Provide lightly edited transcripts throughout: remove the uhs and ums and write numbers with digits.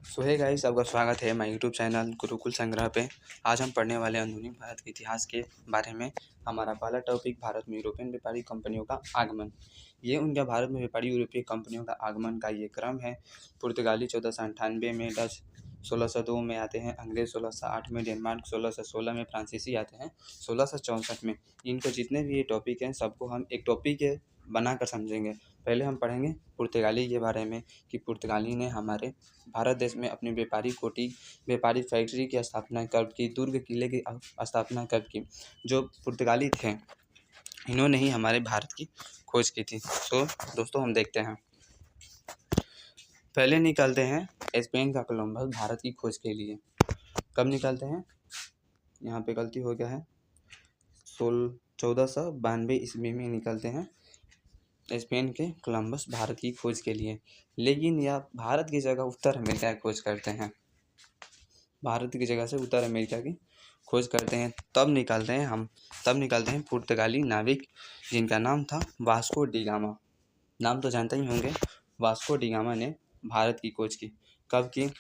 सो hey guys, आपका स्वागत है हमारे यूट्यूब चैनल गुरुकुल संग्रह पे। आज हम पढ़ने वाले आधुनिक भारत के इतिहास के बारे में। हमारा पहला टॉपिक भारत में यूरोपियन व्यापारी कंपनियों का आगमन। ये उनका भारत में व्यापारी यूरोपीय कंपनियों का आगमन का ये क्रम है। पुर्तगाली 1498 में, डच 1602 में आते हैं, अंग्रेज 1608 में, डेनमार्क 1616 में, फ्रांसीसी आते हैं 1664 में। इनको जितने भी ये टॉपिक हैं सबको हम एक टॉपिक के बनाकर समझेंगे। पहले हम पढ़ेंगे पुर्तगाली के बारे में कि पुर्तगाली ने हमारे भारत देश में अपनी व्यापारी फैक्ट्री की स्थापना कब की, दुर्ग किले की स्थापना कब की। जो पुर्तगाली थे इन्होंने ही हमारे भारत की खोज की थी। तो दोस्तों हम देखते हैं। पहले निकलते हैं स्पेन का कोलंबस भारत की खोज के लिए। कब निकलते हैं? यहाँ पे गलती हो गया है। 1492 ईस्वी में निकलते हैं स्पेन के कोलंबस भारत की खोज के लिए। लेकिन यह भारत की जगह उत्तर अमेरिका की खोज करते हैं। भारत की जगह से उत्तर अमेरिका की खोज करते हैं। तब निकलते हैं पुर्तगाली नाविक जिनका नाम था वास्को डी गामा। नाम तो जानते ही होंगे। वास्को डी गामा ने भारत की खोज की। कब की?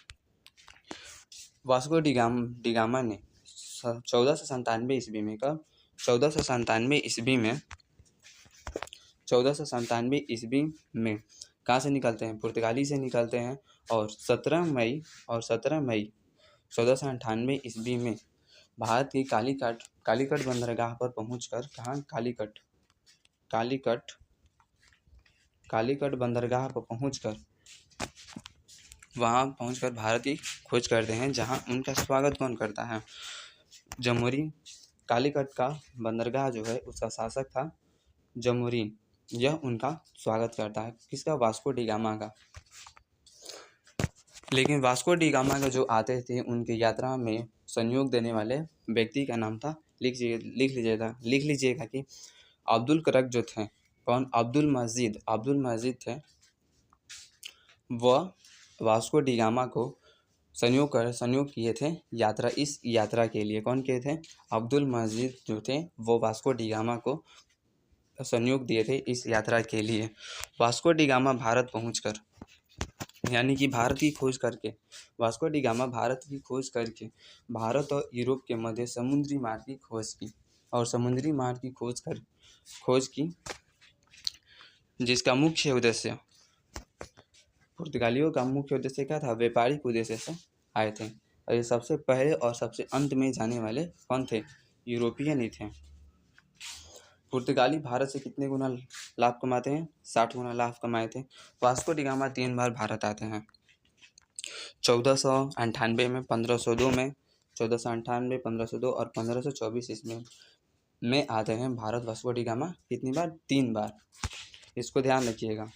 वास्को डी गामा ने 1497 ईस्वी में। कब? 1497 ईस्वी में कहाँ से निकलते हैं? पुर्तगाली से निकलते हैं। और 17 मई 1498 ईस्वी में भारत की कालीकट बंदरगाह पर पहुंचकर, कहाँ? कालीकट बंदरगाह पर वहाँ पहुंचकर भारत की खोज करते हैं। जहाँ उनका स्वागत कौन करता है? जमोरीन। कालीकट का बंदरगाह जो है उसका शासक था जमोरीन। यह उनका स्वागत करता है। किसका? वास्को डी गामा का। लेकिन वास्को डी गामा का जो आते थे उनकी यात्रा में सहयोग देने वाले व्यक्ति का नाम था, लिख लीजिएगा कि अब्दुल करक जो थे। कौन? अब्दुल मजीद थे। वह वास्को डी गामा को संयोग किए थे इस यात्रा के लिए। कौन किए थे? अब्दुल मजीद जो थे वो वास्को डी गामा को सहयोग दिए थे इस यात्रा के लिए। वास्को डी गामा भारत पहुंचकर, यानी कि भारत की खोज करके, वास्को डी गामा भारत की खोज करके भारत और यूरोप के मध्य समुद्री मार्ग की खोज की। और समुद्री मार्ग की खोज की जिसका मुख्य उद्देश्य, पुर्तगालियों का मुख्य उद्देश्य क्या था? व्यापारिक उद्देश्य से आए थे। और ये सबसे पहले और सबसे अंत में जाने वाले कौन थे? यूरोपियन ही थे। पुर्तगाली भारत से कितने गुना लाभ कमाते हैं? 60 गुना लाभ कमाए थे। वास्को डी गामा 3 बार भारत आते हैं। 1498 में, 1502 में, 1498, 1502 और 1524 ईस्वी में आते हैं भारत। वास्को डी गामा कितनी बार? 3 बार। इसको ध्यान रखिएगा।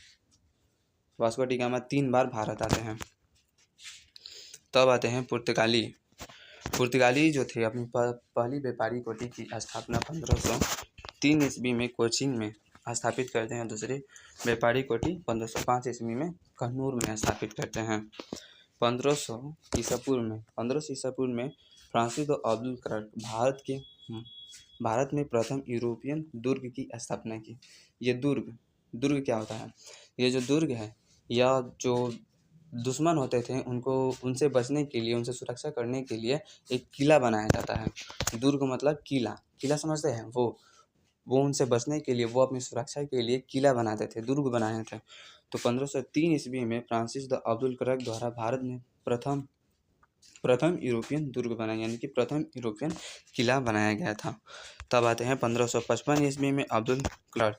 वास्को डी गामा 3 बार भारत आते हैं। तब आते हैं पुर्तगाली जो थे अपनी पहली व्यापारी कोठी की स्थापना 1503 ईस्वी में कोचीन में स्थापित करते हैं। दूसरी व्यापारी कोठी 1505 ईस्वी में कन्नूर में स्थापित करते हैं। 1500 ईसा पूर्व में फ्रांसिस अब्दुल करक भारत में प्रथम यूरोपियन दुर्ग की स्थापना की। ये दुर्ग क्या होता है? ये जो दुर्ग है, या जो दुश्मन होते थे उनसे बचने के लिए, उनसे सुरक्षा करने के लिए एक किला बनाया जाता है। दुर्ग मतलब किला समझते हैं? वो उनसे बचने के लिए, वो अपनी सुरक्षा के लिए किला बनाते थे, दुर्ग बनाए थे। तो 1503 ईस्वी में फ्रांसिस अब्दुल करक द्वारा भारत में प्रथम यूरोपियन दुर्ग बनाया, यानी कि प्रथम यूरोपियन किला बनाया गया था। तब आते हैं 1555 ईस्वी में अब्दुल क्लर्क,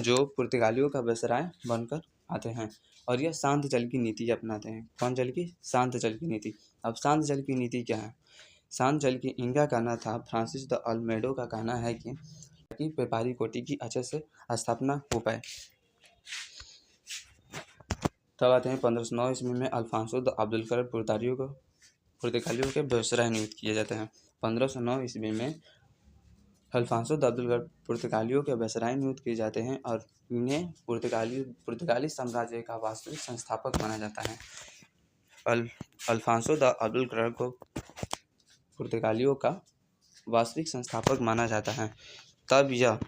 जो पुर्तगालियों का वायसराय बनकर आते हैं और यह शांत जल की नीति अपनाते हैं। कौन जल की? शांत जल की नीति। अब शांत जल की नीति क्या है? शांत जल की इनका कहना था, फ्रांसिस द अल्मेडो का कहना है कि व्यापारी कोठी की अच्छे से स्थापना हो पाए। तब आते हैं 1509 ईस्वी में अल्फांसो द अब्दुल करक पुर्तगालियों के वायसराय नियुक्त किए जाते हैं। 1509 ईस्वी में अल्फांसो द अब्दुल करक पुर्तगालियों के वायसराय नियुक्त किए जाते हैं और इन्हें पुर्तगाली साम्राज्य का वास्तविक संस्थापक माना जाता है। अल्फांसो द अब्दुल करक को पुर्तगालियों का वास्तविक संस्थापक माना जाता है। तब यह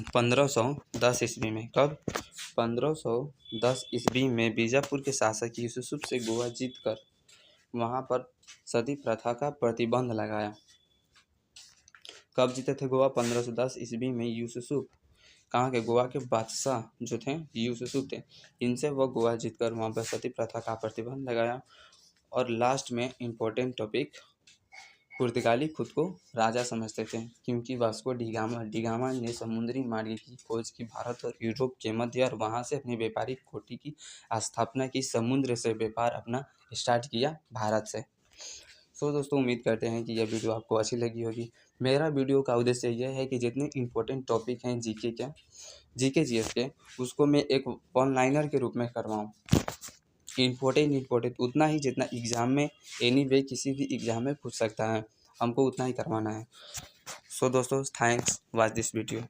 1510 ईस्वी में, कब? 1510 ईस्वी में बीजापुर के शासक यूसुफ से गोवा जीतकर वहाँ पर सती प्रथा का प्रतिबंध लगाया। कब जीते थे गोवा? 1510 ईस्वी में यूसुफ, कहाँ के? गोवा के बादशाह जो थे यूसुफ थे, इनसे वो गोवा जीतकर वहाँ पर सती प्रथा का प्रतिबंध लगाया। और लास्ट में इम्पोर्टेंट टॉपिक, पुर्तगाली खुद को राजा समझते थे क्योंकि वास्को डिगामा ने समुद्री मार्ग की खोज की, भारत और यूरोप के मध्य, और वहाँ से अपनी व्यापारिक कोठी की स्थापना की, समुद्र से व्यापार अपना स्टार्ट किया भारत से। सो दोस्तों, उम्मीद करते हैं कि यह वीडियो आपको अच्छी लगी होगी। मेरा वीडियो का उद्देश्य यह है कि जितने इंपॉर्टेंट टॉपिक हैं जीके जीएस के, उसको मैं एक वन लाइनर के रूप में करवाऊँ। इम्पोर्टेंट उतना ही जितना एग्ज़ाम में एनीवे किसी भी एग्ज़ाम में पूछ सकता है, हमको उतना ही करवाना है। सो दोस्तों, थैंक्स, वॉच दिस वीडियो।